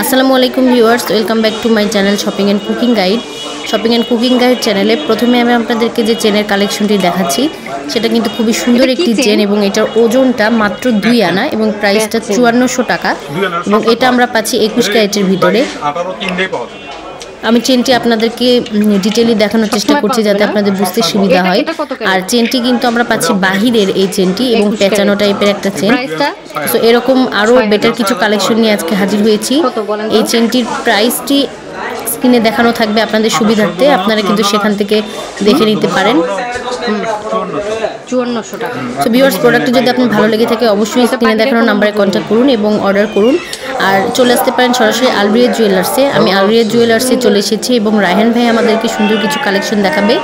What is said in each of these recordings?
আসসালামু আলাইকুম viewers, welcome back to my channel shopping and cooking guide. Shopping and cooking guide চ্যানেলে প্রথমে আমি আপনাদেরকে যে চেনের কালেকশনটি দেখাচ্ছি সেটা কিন্তু খুবই সুন্দর একটি চেন এবং এটার ওজনটা মাত্র 2 আনা এবং প্রাইসটা 5400 টাকা এবং এটা আমরা পাচ্ছি 21 ক্যারেটের ভিতরে। আমি চেনটি আপনাদেরকে ডিটেইলি দেখানোর চেষ্টা করছি যাতে আপনাদের বুঝতে সুবিধা হয়। আর চেনটি কিন্তু আমরা পাচ্ছি বাহিরের এই চেনটি এবং পেঁচানো টাইপের একটা চেন। সো এরকম আরও বেটার কিছু কালেকশন নিয়ে আজকে হাজির হয়েছি। এই চেনটির প্রাইসটি স্ক্রিনে দেখানো থাকবে আপনাদের সুবিধার্থে, আপনারা কিন্তু সেখান থেকে দেখে নিতে পারেন। 5400 টাকা। সো ভিউয়ার্স, প্রোডাক্টটি যদি আপনার ভালো লেগে থাকে অবশ্যই স্ক্রিনে দেখানো নাম্বারে কন্ট্যাক্ট করুন এবং অর্ডার করুন। আর চলে আসতে পারেন সরাসরি আলরিয়া জুয়েলার্সে। আমি আলরিয়া জুয়েলার্সে চলে এসেছি এবং রায়হান ভাই আমাদেরকে সুন্দর কিছু কালেকশন দেখাবে।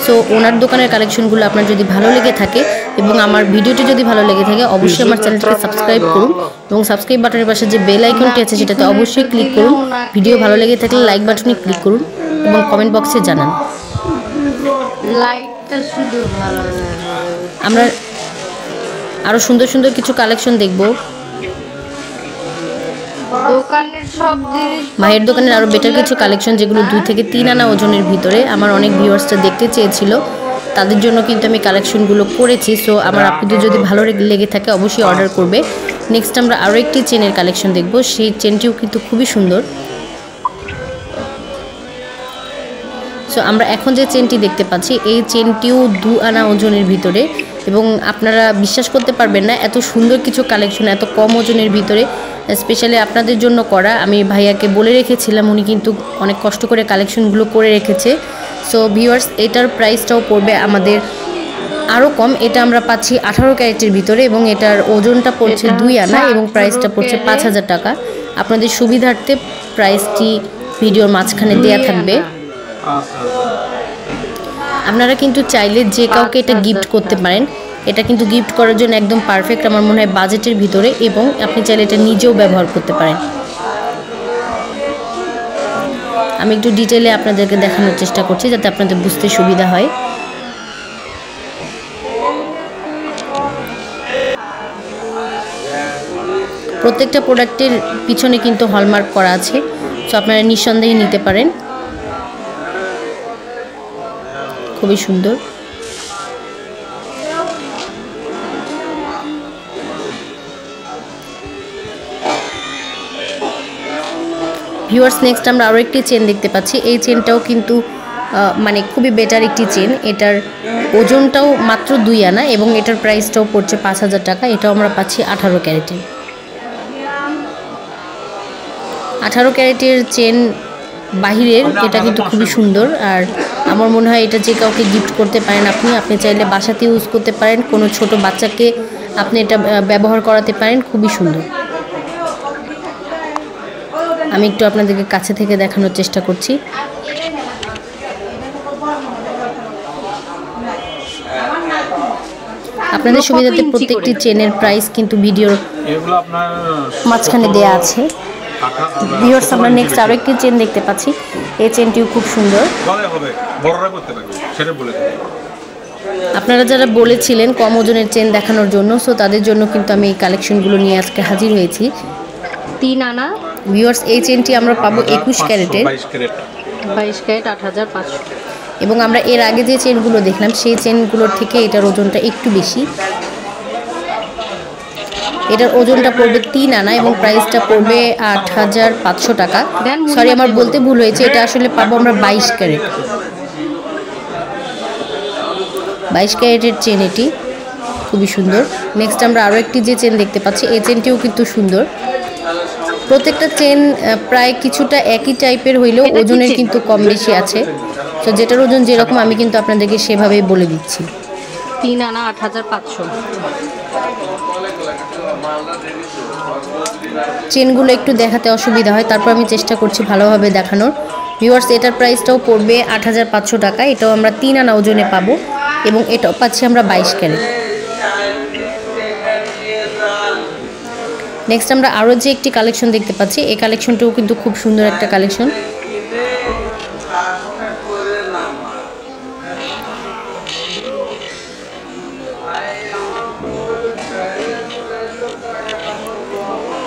সো ওনার দোকানের কালেকশনগুলো আপনার যদি ভালো লেগে থাকে এবং আমার ভিডিওটি যদি ভালো লেগে থাকে অবশ্যই আমার চ্যানেলটিকে সাবস্ক্রাইব করুন এবং সাবস্ক্রাইব বাটনের পাশে যে বেল আইকনটি আছে সেটাতে অবশ্যই ক্লিক করুন। ভিডিও ভালো লেগে থাকলে লাইক বাটনে ক্লিক করুন এবং কমেন্ট বক্সে জানান। আমরা আরও সুন্দর সুন্দর কিছু কালেকশন দেখব। মায়ের দোকানের আরও বেটার কিছু কালেকশন যেগুলো 2 থেকে 3 আনা ওজনের ভিতরে আমার অনেক ভিউয়ার্সরা দেখতে চেয়েছিল, তাদের জন্য কিন্তু আমি কালেকশনগুলো করেছি। সো আমার আপনাদের যদি ভালো লেগে থাকে অবশ্যই অর্ডার করবে। নেক্সট আমরা আরও একটি চেনের কালেকশন দেখব, সেই চেনটিও কিন্তু খুবই সুন্দর। সো আমরা এখন যে চেনটি দেখতে পাচ্ছি এই চেনটিও 2 আনা ওজনের ভিতরে এবং আপনারা বিশ্বাস করতে পারবেন না এত সুন্দর কিছু কালেকশন এত কম ওজনের ভিতরে স্পেশালি আপনাদের জন্য করা। আমি ভাইয়াকে বলে রেখেছিলাম, উনি কিন্তু অনেক কষ্ট করে কালেকশনগুলো করে রেখেছে। সো ভিউয়ার্স, এটার প্রাইসটাও পড়বে আমাদের আরও কম। এটা আমরা পাচ্ছি 18 ক্যারেটের ভিতরে এবং এটার ওজনটা পড়ছে 2 আনা এবং প্রাইসটা পড়ছে 5000 টাকা। আপনাদের সুবিধার্থে প্রাইসটি ভিডিওর মাঝখানে দেয়া থাকবে। আপনারা কিন্তু চাইলে যে কাউকে এটা গিফট করতে পারেন। এটা কিন্তু গিফট করার জন্য একদম পারফেক্ট আমার মনে হয় বাজেটের ভিতরে এবং আপনি চাইলে এটা নিজেও ব্যবহার করতে পারেন। আমি একটু ডিটেইলে আপনাদেরকে দেখানোর চেষ্টা করছি যাতে আপনাদের বুঝতে সুবিধা হয়। প্রত্যেকটা প্রোডাক্টের পিছনে কিন্তু হলমার্ক করা আছে, সো আপনারা নিঃসন্দেহে নিতে পারেন। খুবই সুন্দর। ভিউয়ার্স, নেক্সট আমরা আরও একটি চেন দেখতে পাচ্ছি। এই চেনটাও কিন্তু মানে খুবই বেটার একটি চেন। এটার ওজনটাও মাত্র 2 আনা এবং এটার প্রাইসটাও পড়ছে 5000 টাকা। এটাও আমরা পাচ্ছি 18 ক্যারেটের। 18 ক্যারেটের চেন বাহিরের, এটা কিন্তু খুবই সুন্দর। আর আমার মনে হয় এটা যে কাউকে গিফট করতে পারেন। আপনি চাইলে বাসাতে ইউজ করতে পারেন, কোনো ছোট বাচ্চাকে আপনি এটা ব্যবহার করাতে পারেন। খুবই সুন্দর। আমি একটু আপনাদেরকে কাছে থেকে দেখানোর চেষ্টা করছি। আপনাদের সুবিধাতে প্রত্যেকটি চেনের প্রাইস কিন্তু ভিডিওর মাঝখানে দেয়া আছে। ভিউয়ার্স, আমরা নেক্সট আরও একটি চেন দেখতে পাচ্ছি। এই চেনটিও খুব সুন্দর। আপনারা যারা বলেছিলেন কম ওজনের চেন দেখানোর জন্য, সো তাদের জন্য কিন্তু আমি এই কালেকশনগুলো নিয়ে আজকে হাজির হয়েছি। 3 আনা। ভিউয়ার্স, এই চেনটি আমরা পাবো 21 ক্যারেটের, 22 ক্যারেট 8500 এবং আমরা এর আগে যে চেনগুলো দেখলাম সেই চেনগুলোর থেকে এটার ওজনটা একটু বেশি। এটার ওজনটা পড়বে 3 আনা এবং প্রাইসটা পড়বে 8500 টাকা। সরি, আমার বলতে ভুল হয়েছে, এটা আসলে পাবো আমরা 22 ক্যারেট। 22 ক্যারেটের চেন এটি খুবই সুন্দর। নেক্সট আমরা আরও একটি যে চেন দেখতে পাচ্ছি, এই চেনটিও কিন্তু সুন্দর। প্রত্যেকটা চেন প্রায় কিছুটা একই টাইপের হইলেও ওজনের কিন্তু কম বেশি আছে। তো যেটার ওজন যেরকম আমি কিন্তু আপনাদেরকে সেভাবেই বলে দিচ্ছি। 3 আনা 8500। চেনগুলো একটু দেখাতে অসুবিধা হয়, তারপর আমি চেষ্টা করছি ভালোভাবে দেখানোর। ভিউয়ার্স, এটার প্রাইসটাও পড়বে 8500 টাকা। এটাও আমরা 3 আনা ওজনে পাবো এবং এটাও পাচ্ছি আমরা 22 ক্যারেট। নেক্সট আমরা আরও যে একটি কালেকশন দেখতে পাচ্ছি, এই কালেকশনটাও কিন্তু খুব সুন্দর একটা কালেকশন।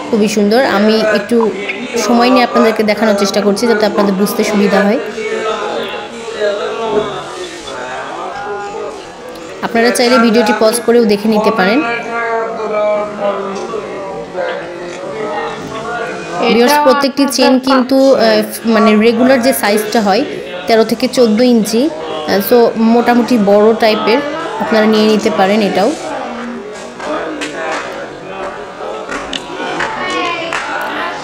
খুবই সুন্দর। আমি একটু সময় নিয়ে আপনাদেরকে দেখানোর চেষ্টা করছি যাতে আপনাদের বুঝতে সুবিধা হয়। আপনারা চাইলে ভিডিওটি পজ করেও দেখে নিতে পারেন। ভিউয়ার্স, প্রত্যেকটি চেন কিন্তু মানে রেগুলার যে সাইজটা হয় 13 থেকে 14 ইঞ্চি, সো মোটামুটি বড় টাইপের আপনারা নিয়ে নিতে পারেন। এটাও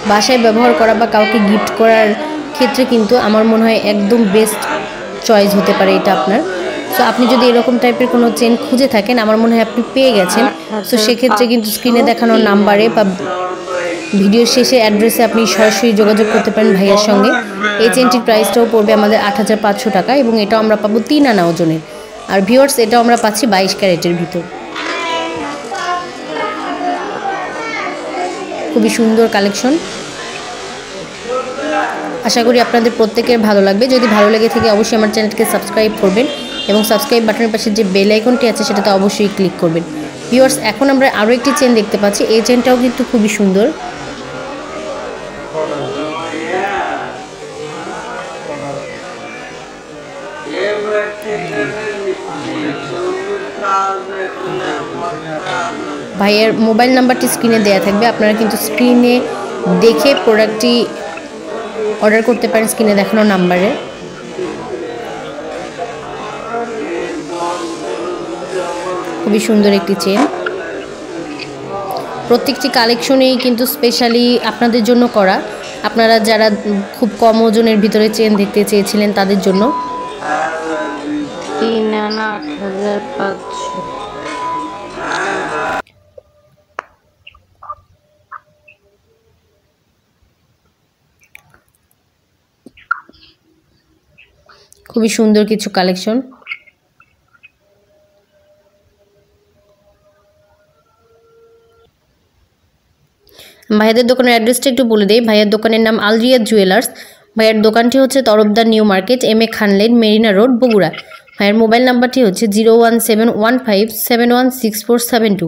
বাসায় ব্যবহার করা বা কাউকে গিফট করার ক্ষেত্রে কিন্তু আমার মনে হয় একদম বেস্ট চয়েস হতে পারে এটা আপনার। সো আপনি যদি এরকম টাইপের কোনো চেন খুঁজে থাকেন, আমার মনে হয় আপনি পেয়ে গেছেন। সো সেক্ষেত্রে কিন্তু স্ক্রিনে দেখানো নাম্বারে বা ভিডিও শেষে অ্যাড্রেসে আপনি সরাসরি যোগাযোগ করতে পারেন ভাইয়ার সঙ্গে। এই চেনটির প্রাইসটাও পড়বে আমাদের 8500 টাকা এবং এটাও আমরা পাবো 3 আনা ওজনের। আর ভিউয়ার্স, এটাও আমরা পাচ্ছি 22 ক্যারেটের ভিতর। খুবই সুন্দর কালেকশন। আশা করি আপনাদের প্রত্যেকের ভালো লাগবে। যদি ভালো লেগে থাকে অবশ্যই আমার চ্যানেলকে সাবস্ক্রাইব করবেন এবং সাবস্ক্রাইব বাটনের পাশে যে বেল আইকনটি আছে সেটাতে অবশ্যই ক্লিক করবেন। ভিউয়ার্স, এখন আমরা আরও একটি চেন দেখতে পাচ্ছি। এই চেনটাও কিন্তু খুবই সুন্দর। ভাইয়ের মোবাইল নাম্বারটি স্ক্রিনে দেওয়া থাকবে, আপনারা কিন্তু স্ক্রিনে দেখে প্রোডাক্টটি অর্ডার করতে পারেন স্ক্রিনে দেখানো নাম্বারে। খুবই সুন্দর একটি চেন। প্রত্যেকটি কালেকশনেই কিন্তু স্পেশালি আপনাদের জন্য করা, আপনারা যারা খুব কম ওজনের ভিতরে চেন দেখতে চেয়েছিলেন তাদের জন্য। 3 আনা 8500। খুবই সুন্দর কিছু কালেকশন। ভাইয়াদের দোকানের অ্যাড্রেসটা একটু বলে দেই। ভাইয়ার দোকানের নাম আল রিয়াদ জুয়েলার্স। ভাইয়ার দোকানটি হচ্ছে Tarafdar new market, M A Khan lane, Marina road, Bogura. ভাইয়ার মোবাইল নাম্বারটি হচ্ছে 01715716472।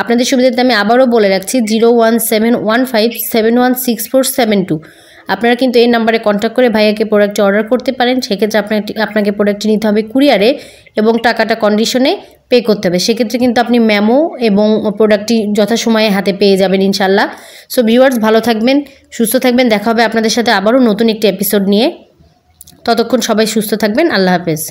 আপনাদের সুবিধাতে আমি আবারও বলে রাখছি 01715716472। আপনারা কিন্তু এই নাম্বারে কন্ট্যাক্ট করে ভাইয়াকে প্রোডাক্টটি অর্ডার করতে পারেন। সেক্ষেত্রে আপনাকে প্রোডাক্টটি নিতে হবে কুরিয়ারে এবং টাকাটা কন্ডিশনে পে করতে হবে। সেক্ষেত্রে কিন্তু আপনি মেমো এবং প্রোডাক্টটি যথাসময়ে হাতে পেয়ে যাবেন ইনশাল্লাহ। সো ভিউয়ার্স, ভালো থাকবেন, সুস্থ থাকবেন। দেখা হবে আপনাদের সাথে আবারও নতুন একটি এপিসোড নিয়ে। ততক্ষণ সবাই সুস্থ থাকবেন। আল্লাহ হাফেজ।